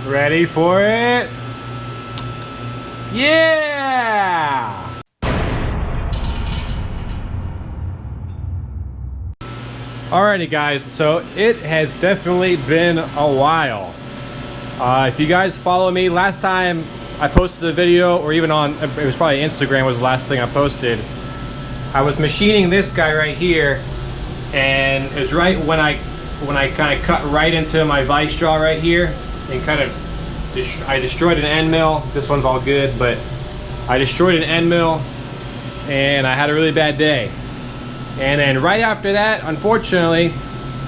Ready for it? Yeah! Alrighty guys, so it has definitely been a while. If you guys follow me, last time I posted a video, or even on, it was probably Instagram was the last thing I posted. I was machining this guy right here, and it was right when I kind of cut right into my vice jaw right here, and kind of I destroyed an end mill. This one's all good, but I destroyed an end mill, and I had a really bad day. And then right after that, unfortunately,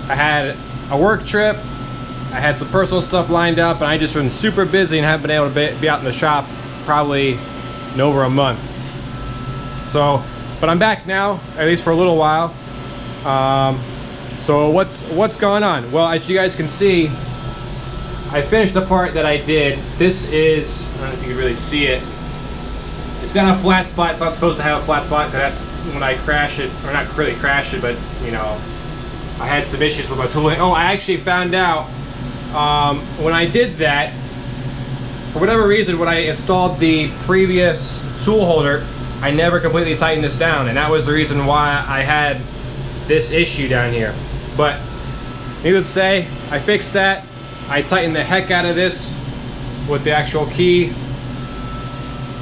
I had a work trip. I had some personal stuff lined up, and I just been super busy and haven't been able to be out in the shop probably in over a month. So, but I'm back now, at least for a little while. So what's going on? Well, as you guys can see, I finished the part that I did. This is, I don't know if you can really see it. It's got a flat spot. It's not supposed to have a flat spot, because that's when I crash it, or not really crash it, but you know, I had some issues with my tooling. Oh, I actually found out when I did that, for whatever reason, when I installed the previous tool holder, I never completely tightened this down, and that was the reason why I had this issue down here. But needless to say, I fixed that. I tightened the heck out of this with the actual key.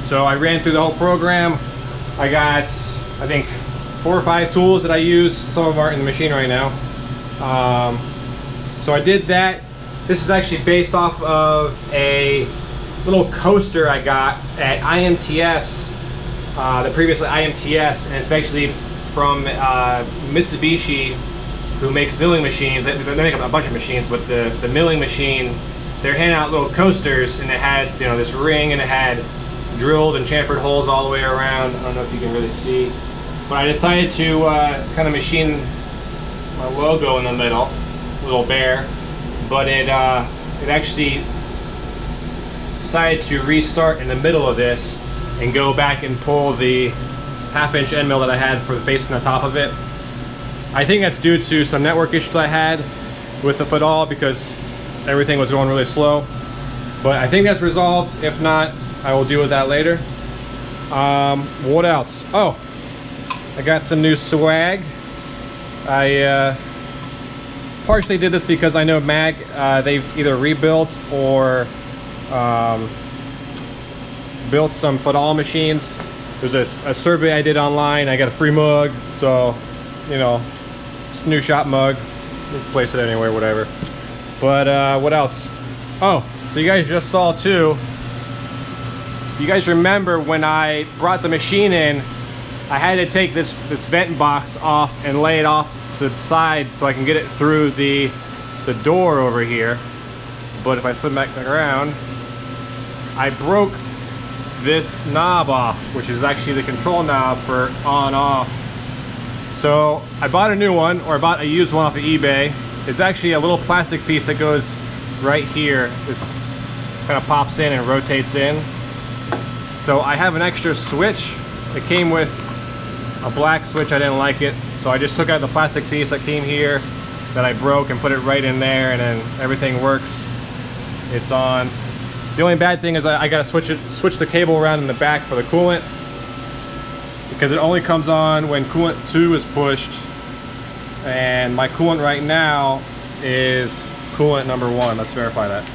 So I ran through the whole program. I got, I think, 4 or 5 tools that I use. Some of them aren't in the machine right now. So I did that. This is actually based off of a little coaster I got at IMTS, the previously IMTS, and it's actually from Mitsubishi, who makes milling machines. They make a bunch of machines, but the milling machine, they're handing out little coasters, and it had, you know, this ring, and it had drilled and chamfered holes all the way around. I don't know if you can really see, but I decided to kind of machine my logo in the middle, little bear, but it actually decided to restart in the middle of this and go back and pull the 1/2-inch end mill that I had for the face and the top of it. I think that's due to some network issues I had with the Fadal, because everything was going really slow, but I think that's resolved. If not, I will deal with that later. What else? Oh, I got some new swag. I partially did this because I know Mag, they've either rebuilt or built some Fadal machines. There's a survey I did online. I got a free mug, so you know, it's a new shop mug. You can place it anywhere, whatever. But what else? Oh, so you guys just saw too. You guys remember when I brought the machine in, I had to take this vent box off and lay it off to the side so I can get it through the door over here. But if I swim back around, I broke this knob off, which is actually the control knob for on-off. So I bought a new one, or I bought a used one off of eBay. It's actually a little plastic piece that goes right here. This kind of pops in and rotates in. So I have an extra switch. It came with a black switch. I didn't like it, so I just took out the plastic piece that came here that I broke and put it right in there, and then everything works. It's on. The only bad thing is I gotta switch the cable around in the back for the coolant, because it only comes on when coolant 2 is pushed, and my coolant right now is coolant number 1. Let's verify that.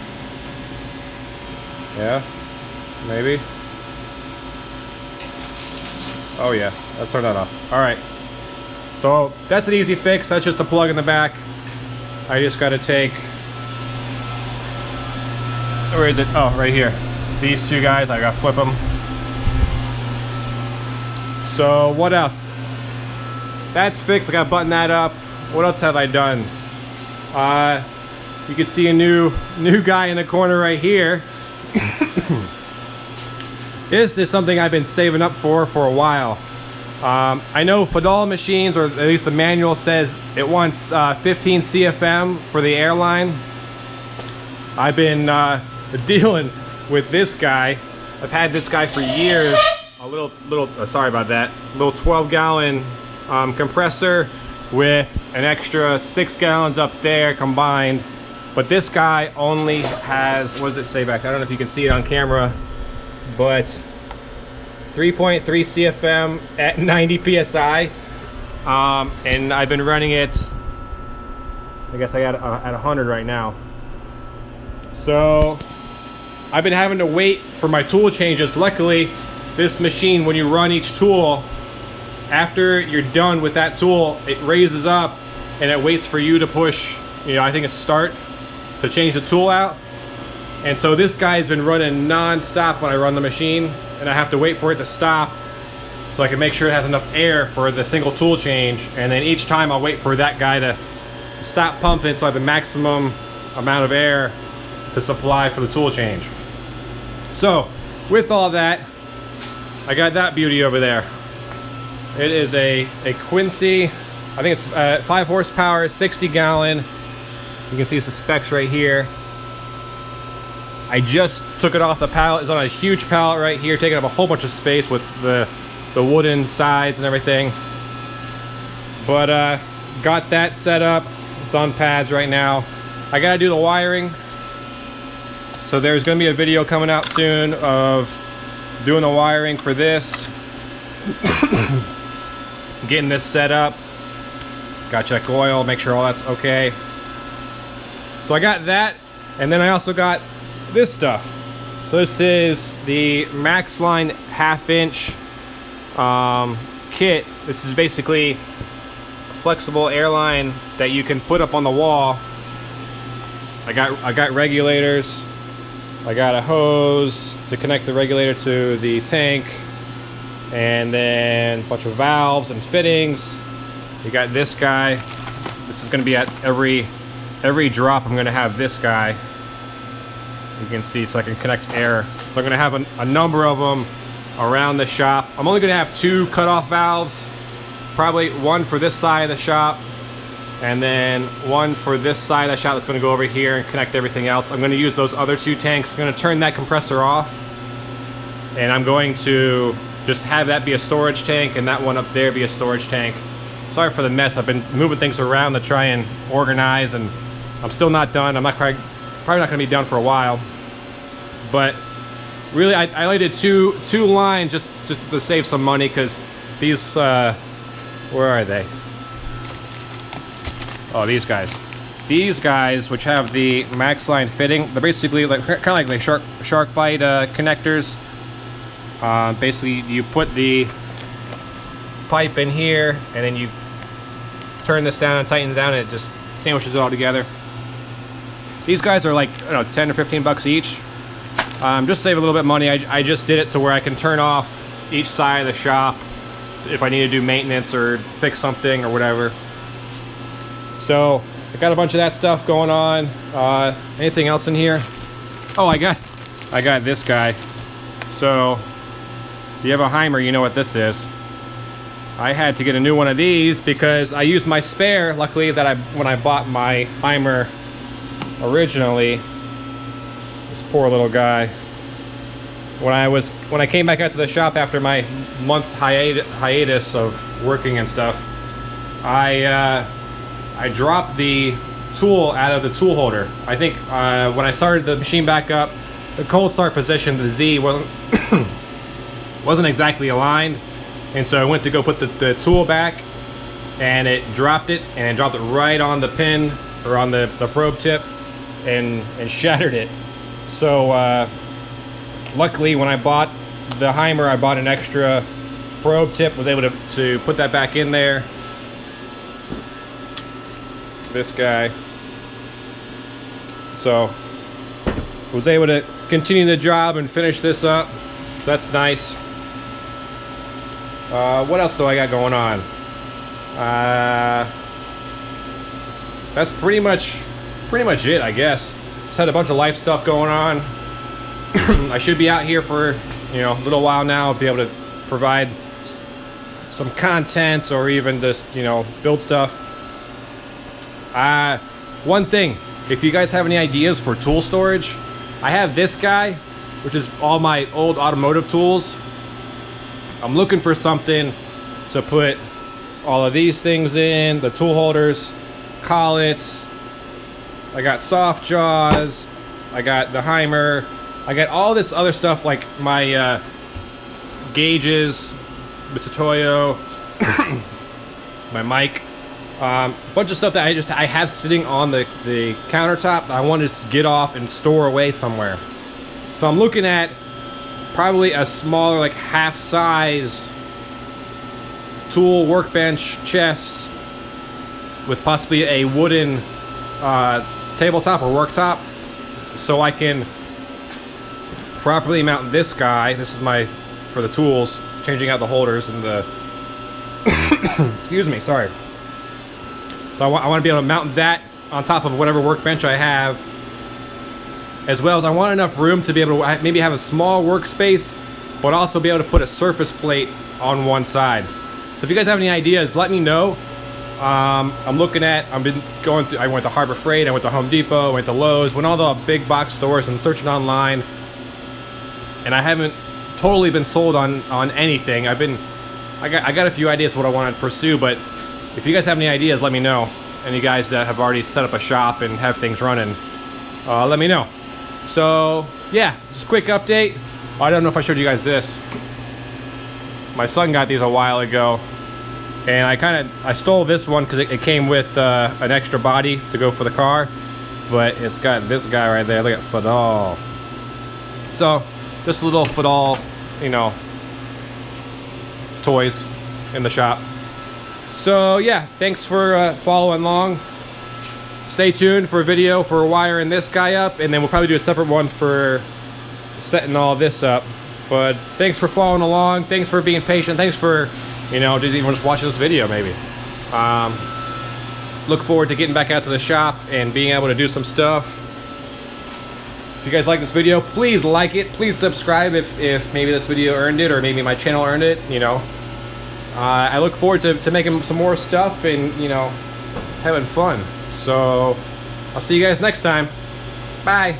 Yeah, maybe. Oh yeah, let's turn that off. All right, so that's an easy fix. That's just a plug in the back. I just got to take, where is it? Oh, right here. These two guys, I got to flip them. So what else? That's fixed. I got to button that up. What else have I done? You can see a new guy in the corner right here. This is something I've been saving up for a while. I know Fadal machines, or at least the manual says it wants 15 CFM for the airline. I've been dealing with this guy. I've had this guy for years. A little sorry about that. Little 12-gallon compressor with an extra 6 gallons up there combined. But this guy only has, what does it say back there? I don't know if you can see it on camera, but 3.3 CFM at 90 PSI. And I've been running it, I guess I got at 100 right now. So I've been having to wait for my tool changes. Luckily, this machine, when you run each tool, after you're done with that tool, it raises up and it waits for you to push, you know, I think it's start to change the tool out. And so this guy's been running non-stop when I run the machine, and I have to wait for it to stop so I can make sure it has enough air for the single tool change. And then each time I'll wait for that guy to stop pumping so I have the maximum amount of air to supply for the tool change. So with all that, I got that beauty over there. It is a Quincy, I think it's 5 horsepower, 60 gallon. You can see the specs right here. I just took it off the pallet. It's on a huge pallet right here, taking up a whole bunch of space with the wooden sides and everything. But got that set up. It's on pads right now. I gotta do the wiring. So there's gonna be a video coming out soon of doing the wiring for this. Getting this set up. Gotta check oil, make sure all that's okay. So I got that, and then I also got this stuff. So this is the Maxline 1/2 inch kit. This is basically a flexible airline that you can put up on the wall. I got regulators. I got a hose to connect the regulator to the tank, and then a bunch of valves and fittings. You got this guy. This is going to be at every drop. I'm going to have this guy. You can see, so I can connect air. So I'm going to have a number of them around the shop. I'm only going to have 2 cutoff valves. Probably one for this side of the shop, and then one for this side of the shop that's going to go over here and connect everything else. I'm going to use those other 2 tanks. I'm going to turn that compressor off, and I'm going to just have that be a storage tank and that one up there be a storage tank. Sorry for the mess. I've been moving things around to try and organize, and I'm still not done. I'm not probably not going to be done for a while. But really, I only did two lines just to save some money, because these, where are they? Oh, these guys. These guys, which have the Maxline fitting, they're basically like kind of like the shark bite connectors. Basically, you put the pipe in here, and then you turn this down and tighten it down, and it just sandwiches it all together. These guys are like, I don't know, 10 or 15 bucks each. Just save a little bit of money. I just did it to where I can turn off each side of the shop if I need to do maintenance or fix something or whatever. So I got a bunch of that stuff going on. Anything else in here? Oh, I got this guy. So if you have a Heimer, you know what this is. I had to get a new one of these because I used my spare. Luckily, when I bought my Heimer originally, this poor little guy. When I came back out to the shop after my month hiatus of working and stuff, I dropped the tool out of the tool holder. I think when I started the machine back up, the cold start position, the Z wasn't exactly aligned, and so I went to go put the tool back, and it dropped it right on the pin, or on the probe tip, and shattered it. So luckily, when I bought the Heimer, I bought an extra probe tip, was able to put that back in there. This guy. So was able to continue the job and finish this up. So that's nice. What else do I got going on? That's pretty much it, I guess. Just had a bunch of life stuff going on. I should be out here for, you know, a little while now. I'll be able to provide some content, or even just, you know, build stuff. One thing, if you guys have any ideas for tool storage, I have this guy, which is all my old automotive tools. I'm looking for something to put all of these things in, the tool holders, collets, I got soft jaws, I got the Heimer, I got all this other stuff like my gauges, Mitutoyo, my mic, bunch of stuff that I have sitting on the countertop that I want to get off and store away somewhere. So I'm looking at probably a smaller, like half-size tool workbench chest with possibly a wooden tabletop or worktop, so I can properly mount this guy. This is my, for the tools, changing out the holders and the excuse me, sorry. So I want to be able to mount that on top of whatever workbench I have, as well as I want enough room to be able to maybe have a small workspace, but also be able to put a surface plate on one side. So if you guys have any ideas, let me know. I'm looking at, I've been going through, I went to Harbor Freight, I went to Home Depot, went to Lowe's, went all the big box stores and searching online, and I haven't totally been sold on anything. I got a few ideas what I want to pursue, but if you guys have any ideas, let me know. And you guys that have already set up a shop and have things running, let me know. So yeah, just a quick update. I don't know if I showed you guys this. My son got these a while ago, and I stole this one because it came with an extra body to go for the car, but it's got this guy right there. Look at Fadal. So just a little Fadal, you know, toys in the shop. So yeah, thanks for following along. Stay tuned for a video for wiring this guy up, and then we'll probably do a separate one for setting all this up. But thanks for following along. Thanks for being patient. Thanks for, you know, just watching this video maybe. Look forward to getting back out to the shop and being able to do some stuff. If you guys like this video, please like it. Please subscribe if maybe this video earned it, or maybe my channel earned it, you know. I look forward to making some more stuff and, you know, having fun. So I'll see you guys next time. Bye.